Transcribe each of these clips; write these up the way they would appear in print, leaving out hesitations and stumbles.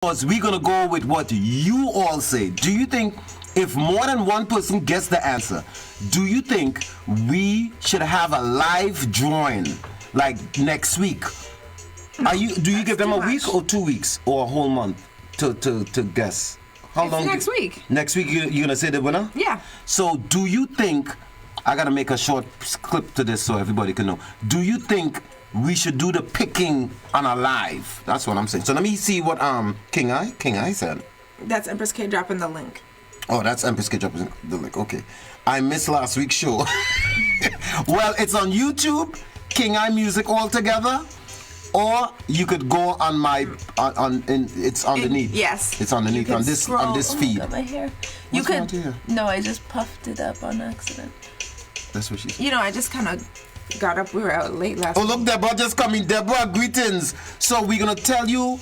Because we're going to go with what you all say. Do you think if more than one person gets the answer, do you think we should have a live drawing like next week? Do you give them a week or 2 weeks or a whole month to guess? How long? Next week. Next week you're going to say the winner? Yeah. So do you think, I got to make a short clip to this so everybody can know. Do you think we should do the picking on a live? That's what I'm saying. So let me see what King I said. That's Empress K dropping the link. Oh, that's Empress K dropping the link. Okay. I missed last week's show. Well, it's on YouTube, King I Music Altogether. Or you could go on my it's underneath. Yes. It's underneath on this feed. Oh my God, my hair. What's You wrong could. with your hair? No, I just puffed it up on accident. That's what she said. I just kind of got up. We were out late last Oh, look, Deborah just coming. Deborah, greetings. So we're going to tell you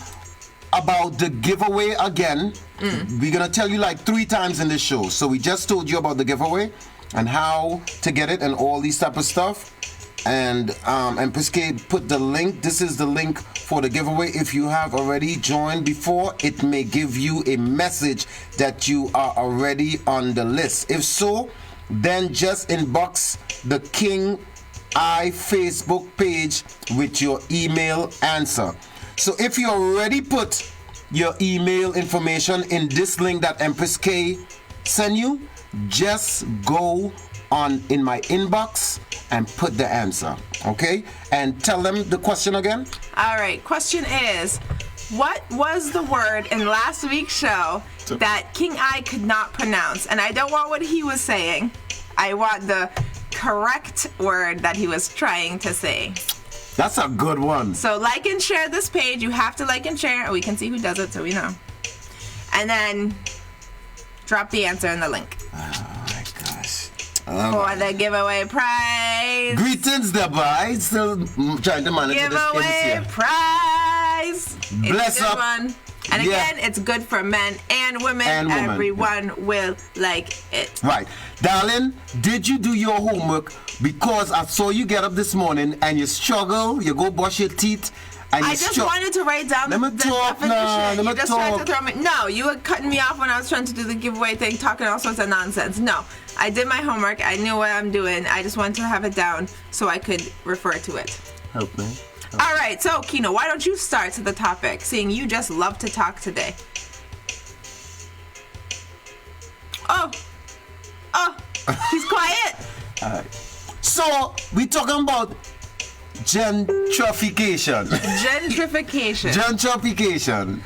about the giveaway again. We're going to tell you like 3 times in this show. So we just told you about the giveaway and how to get it and all these type of stuff. And Empress K put the link. This is the link for the giveaway. If you have already joined before, it may give you a message that you are already on the list. If so, then just inbox the King I Facebook page with your email answer. So if you already put your email information in this link that Empress K sent you, just go in my inbox and put the answer, okay? And tell them the question again. All right, question is, what was the word in last week's show that King I could not pronounce? And I don't want what he was saying. I want the correct word that he was trying to say. That's a good one. So like and share this page. You have to like and share. We can see who does it so we know. And then drop the answer in the link. Oh my gosh. For the giveaway prize. Greetings, Deborah. I'm still trying to manage this Giveaway prize. Bless It's a good up. one. And Yeah. again, it's good for men and women. Everyone will like it. Right. Darling, did you do your homework? Because I saw you get up this morning and you struggle, you go brush your teeth, and you I just wanted to write down the definition. You just tried to throw me. No, you were cutting me off when I was trying to do the giveaway thing, talking all sorts of nonsense. No, I did my homework. I knew what I'm doing. I just wanted to have it down so I could refer to it. Help me. All right, so Kino, why don't you start to the topic, seeing you just love to talk today? Oh, he's quiet. All right. So, we talking about gentrification. Gentrification. Gentrification.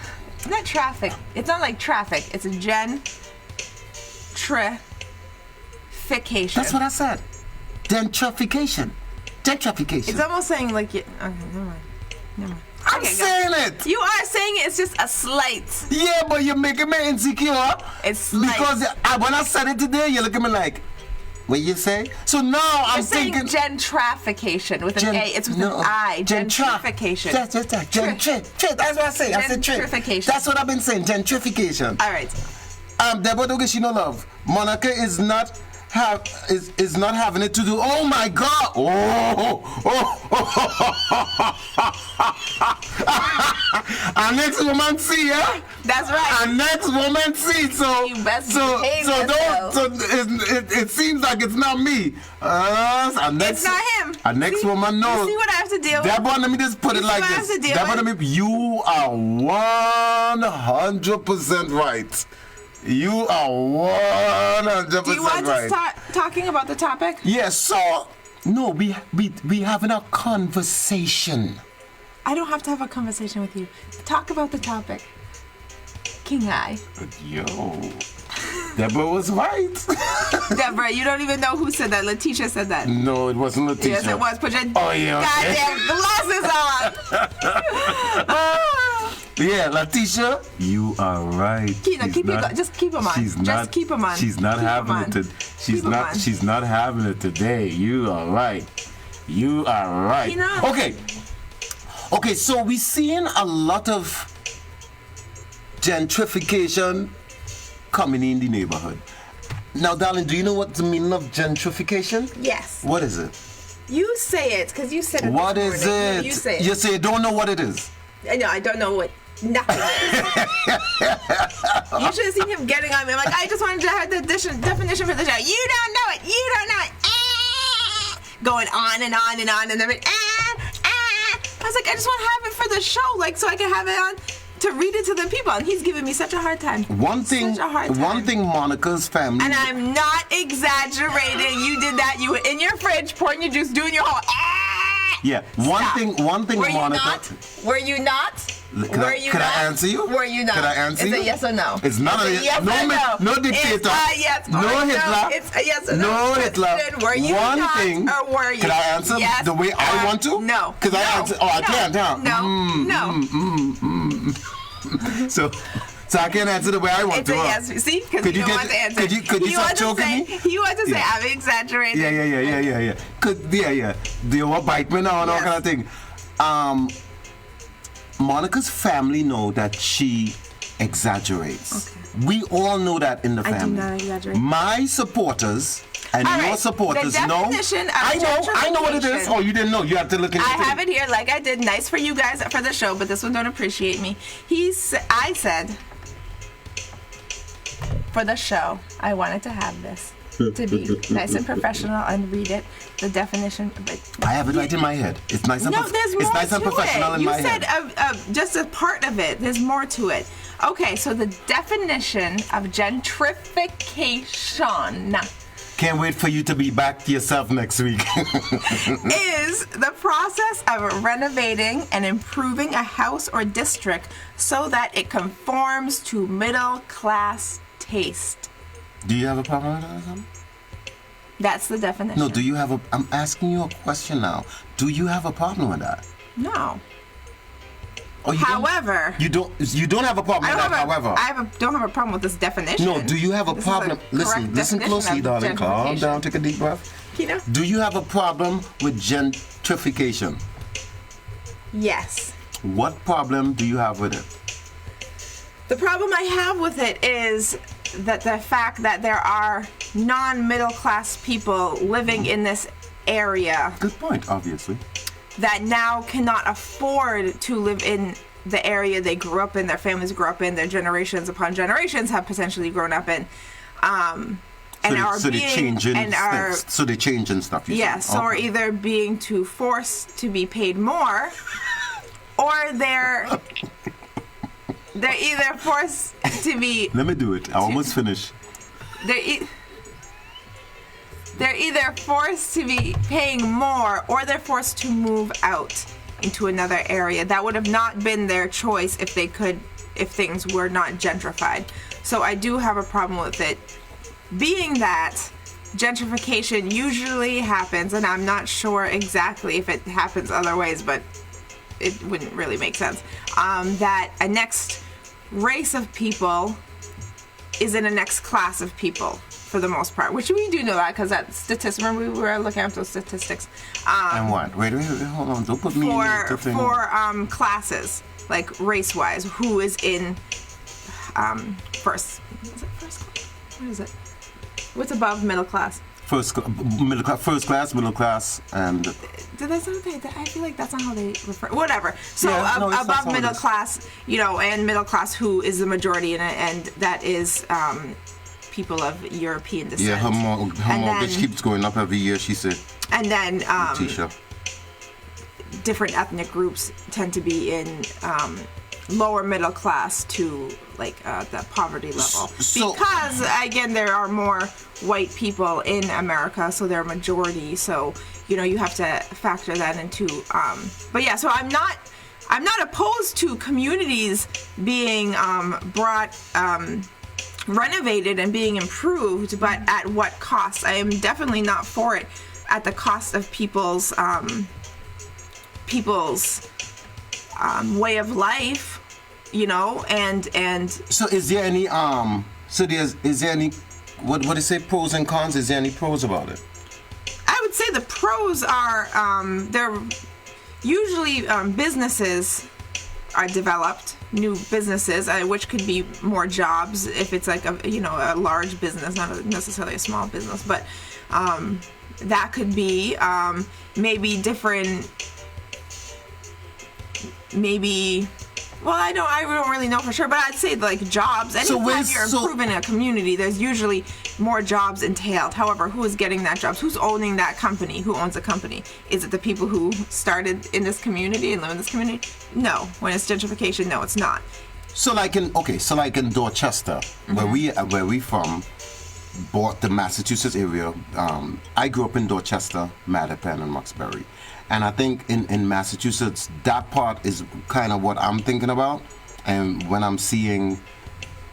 Not traffic. It's not like traffic. It's gentrification. That's what I said. Gentrification. Gentrification. It's almost saying like you. Okay, never mind. I'm Okay, saying it. You are saying it. It's just a slight. Yeah, but you're making me insecure. It's slight. Because when I said it today, you look at me like, what you say? So now I'm saying thinking gentrification with an A. It's with an I. Gentrification. That's what I say. I said Gentrification. That's what I've been saying. Gentrification. All right. Deborah don't get she no love. Monica is not having it to do. Oh my God! Our next woman see, yeah. That's right. Our next woman see. So You best so behave so yourself. don't. So it seems like it's not me. It's not him. Our next woman knows. You see what I have to deal with? Deborah, let me just put it You see like what I this. have to deal Deborah, you are 100% right. You are 100% right. Do you want to start talking about the topic? Yes, so no, we having a conversation. I don't have to have a conversation with you. Talk about the topic. King I. Yo, Deborah was right. Deborah, you don't even know who said that. Letitia said that. No, it wasn't Letitia. Yes, it was. Put your yeah, goddamn glasses on. Yeah, Letitia, you are right. Kina, just keep them on. Just keep them on. She's not having it. She's not having it today. You are right. You are right. Kina. Okay, so we're seeing a lot of gentrification coming in the neighborhood. Now, darling, do you know what the meaning of gentrification? Yes. What is it? You say it, because you said it. What is it? You say it. You say you don't know what it is. No, I don't know what nothing is. You should have seen him getting on me. I'm like, I just wanted to have the definition for the show. You don't know it. You don't know it. Going on and on and on and then I was like, I just want to have it for the show, like so I can have it on to read it to the people. And he's giving me such a hard time. One thing Monica's family. And I'm not exaggerating. You did that. You were in your fridge pouring your juice, doing your whole. Yeah. One thing were Monica. Were you not? Could I answer you? Were you not? Could I answer you? It's a yes or no. It's not a yes. No dictator. It's a yes or no Hitler. No. It's a yes or no. No Hitler. Were you One not, thing. Or were you? Could I answer the way I want to? No. Because I answer. Oh, I can't. Huh? No. So I can't answer the way I want to. It's a yes. See? Because you don't want to answer. Could you stop choking me? He wants to say, I'm exaggerating. Yeah. Do you want to bite me now and all kind of thing? Monica's family know that she exaggerates. Okay. We all know that in the family. I do not exaggerate. My supporters and your supporters know. I know what it is. Oh, you didn't know. You have to look into it. I have it here like I did. Nice for you guys for the show, but this one don't appreciate me. I said, for the show, I wanted to have this to be nice and professional and read it, the definition. But I have it right in my head. It's nice and it's nice and professional in my head. You said just a part of it. There's more to it. Okay, so the definition of gentrification. Can't wait for you to be back to yourself next week. Is the process of renovating and improving a house or district so that it conforms to middle class taste. Do you have a problem with that or something? That's the definition. No, I'm asking you a question now. Do you have a problem with that? No. Oh, however, you don't have a problem with that. However, don't have a problem with this definition. No, do you have a problem? Listen closely, darling. Calm down. Take a deep breath. Kina? Do you have a problem with gentrification? Yes. What problem do you have with it? The problem I have with it is that the fact that there are non-middle class people living in this area. Good point, obviously. That now cannot afford to live in the area they grew up in, their families grew up in, their generations upon generations have potentially grown up in. So they change in stuff. Yes, so are either being forced to be paid more, or they're either forced to be. Let me do it. I almost finished. They're either forced to be paying more, or they're forced to move out into another area. That would have not been their choice if things were not gentrified. So I do have a problem with it. Being that gentrification usually happens, and I'm not sure exactly if it happens other ways, but it wouldn't really make sense, that a next race of people is in a next class of people for the most part, which we do know that because that statistic, remember we were looking at those statistics. And what? Wait, hold on. Don't put me in for classes, like race-wise, who is in first? Is it first class? What is it? What's above middle class? First class, middle class, and. I feel like that's not how they refer. Whatever. So above middle class, and middle class, who is the majority in it, and that is people of European descent. Yeah, her mortgage keeps going up every year, she said. And then different ethnic groups tend to be in lower middle class to the poverty level. Because again, there are more white people in America, so they're a majority. So you have to factor that into. But yeah, so I'm not opposed to communities being brought. Renovated and being improved, but at what cost? I am definitely not for it at the cost of people's way of life, and so is there any is there any what do you say, pros and cons? Is there any pros about it? I would say the pros are they're usually businesses are developed, new businesses, which could be more jobs if it's like a large business, not necessarily a small business, but that could be maybe different, maybe Well, I don't really know for sure, but I'd say like jobs. Anytime you're improving a community, there's usually more jobs entailed. However, who is getting that jobs? Who's owning that company? Who owns the company? Is it the people who started in this community and live in this community? No. When it's gentrification, no, it's not. So like in Dorchester, where we from, bought the Massachusetts area. I grew up in Dorchester, Mattapan, and Roxbury. And I think in Massachusetts, that part is kind of what I'm thinking about. And when I'm seeing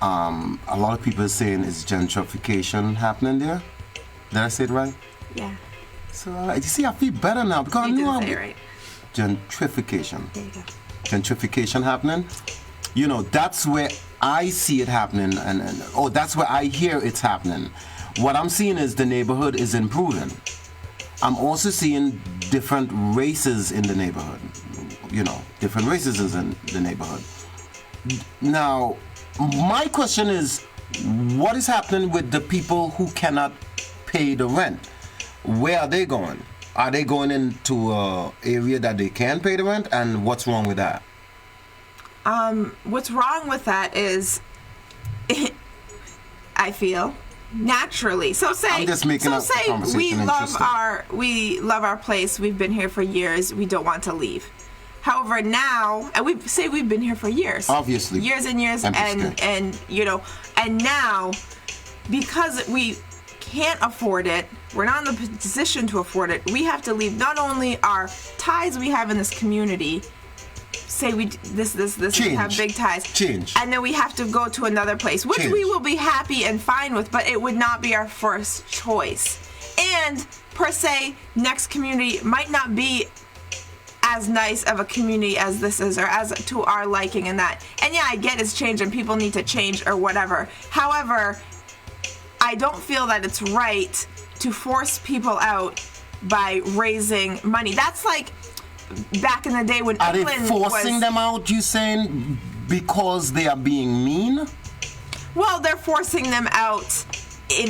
a lot of people saying is gentrification happening there. Did I say it right? Yeah. So you see, I feel better now because I knew say it right. Gentrification. There you go. Gentrification happening. You know, that's where I see it happening, and that's where I hear it's happening. What I'm seeing is the neighborhood is improving. I'm also seeing different races in the neighborhood. You know, different races in the neighborhood. Now, my question is, what is happening with the people who cannot pay the rent? Where are they going? Are they going into an area that they can pay the rent? And what's wrong with that? What's wrong with that is, I feel, naturally. So say, I'm just making up the conversation we love our place. We've been here for years. We don't want to leave. However, now, and we've been here for years. Obviously. Years and years, and you know, and now, because we can't afford it, we're not in the position to afford it. We have to leave not only our ties we have in this community. Say this have big ties. Change. And then we have to go to another place, which we will be happy and fine with, but it would not be our first choice. And per se, next community might not be as nice of a community as this is, or as to our liking and that. And yeah, I get it's change and people need to change or whatever. However, I don't feel that it's right to force people out by raising money. That's like back in the day when Are England they forcing them out, you saying, because they are being mean? Well, they're forcing them out in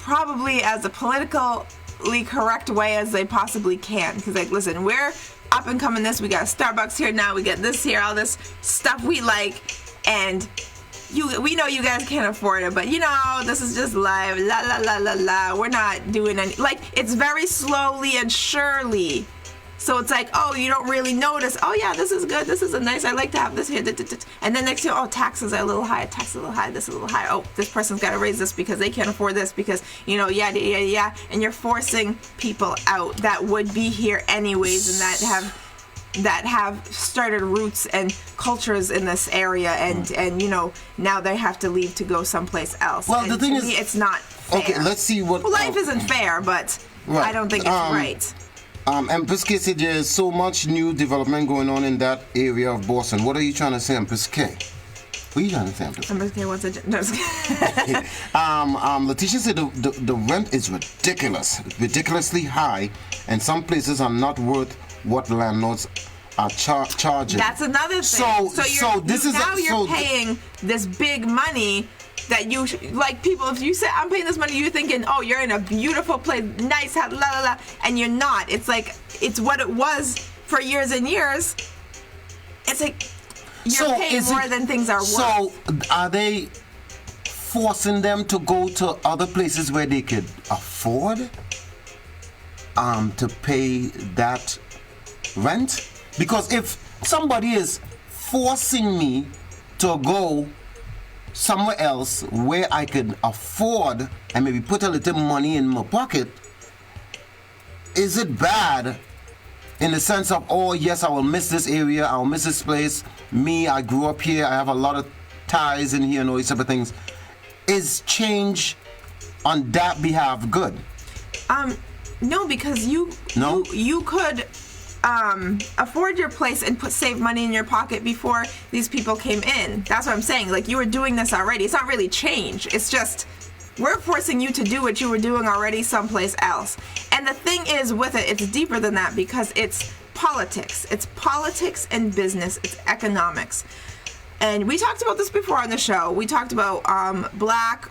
probably as a politically correct way as they possibly can. Because, like, listen, we're up and coming this. We got Starbucks here now. We got this here, all this stuff we like. And we know you guys can't afford it, but, you know, this is just live. La, la, la, la, la. We're not doing any... Like, it's very slowly and surely. So it's like, oh, you don't really notice. Oh, yeah, this is good. This is a nice. I like to have this here. And then next year, oh, taxes are a little high. Taxes a little high. This is a little high. Oh, this person's got to raise this because they can't afford this because, you know, yeah. And you're forcing people out that would be here anyways and that have started roots and cultures in this area. And you know, now they have to leave to go someplace else. Well, and the thing is, it's not fair. Okay, let's see what... Well, life isn't fair, but right. I don't think it's right. Empress K said there's so much new development going on in that area of Boston. What are you trying to say, Empress K? What are you trying to say, Empress K? Empress K wants a... No, just kidding. Letitia said the rent is ridiculously high, and some places are not worth what landlords are charging. That's another thing. You're paying this big money that you, like, people, if you say I'm paying this money, you're thinking, oh, you're in a beautiful place, nice, la la la, and you're not. It's like, it's what it was for years and years. It's like you're paying more than things are worth. So are they forcing them to go to other places where they could afford to pay that rent? Because if somebody is forcing me to go somewhere else where I could afford and maybe put a little money in my pocket, is it bad in the sense of, oh yes, I will miss this area, I will miss this place, me, I grew up here, I have a lot of ties in here and all these type of things. Is change on that behalf good? No, because you could afford your place and save money in your pocket before these people came in. That's what I'm saying. Like, you were doing this already. It's not really change. It's just we're forcing you to do what you were doing already someplace else. And the thing is with it, it's deeper than that because it's politics. It's politics and business. It's economics. And we talked about this before on the show. We talked about black,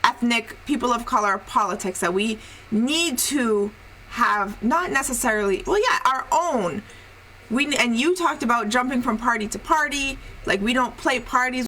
ethnic, people of color politics, that we need to have not necessarily, our own And you talked about jumping from party to party. Like, we don't play parties.